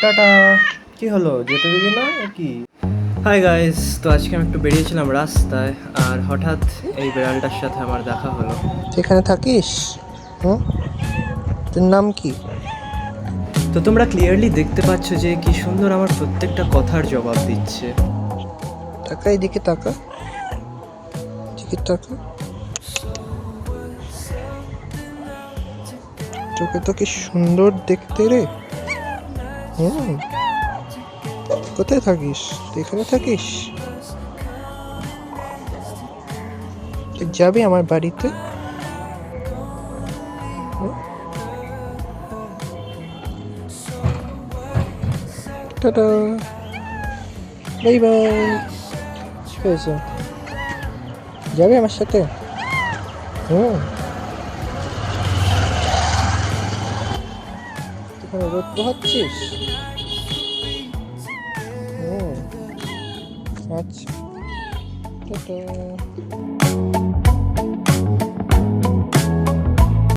Tata. কি হলো, যেতে দিবি না কি? হাই গাইস, তো আজকে আমি একটু বেরিয়েছিলাম রাস্তায়, আর হঠাৎ এই বিড়ালটার সাথে আমার দেখা হলো। তুই এখানে থাকিস? হুম, তোর নাম কি? তো তোমরা ক্লিয়ারলি দেখতে পাচ্ছ যে কি সুন্দর আমার প্রত্যেকটা কথার জবাব দিচ্ছে। তাকা, এদিকে তাকা, এদিকে তাকা। তোকে তো কি সুন্দর দেখতে রে। হুম, কোথায় থাকিস? তুই এখানে থাকিস? তুই যাবি আমার বাড়িতে? হুম? Tata, bye bye. কি হয়েছে? যাবি আমার সাথে? হুম, তুই এখানে রোদ পোহাচ্ছিস? হুম, আচ্ছা, টাটা।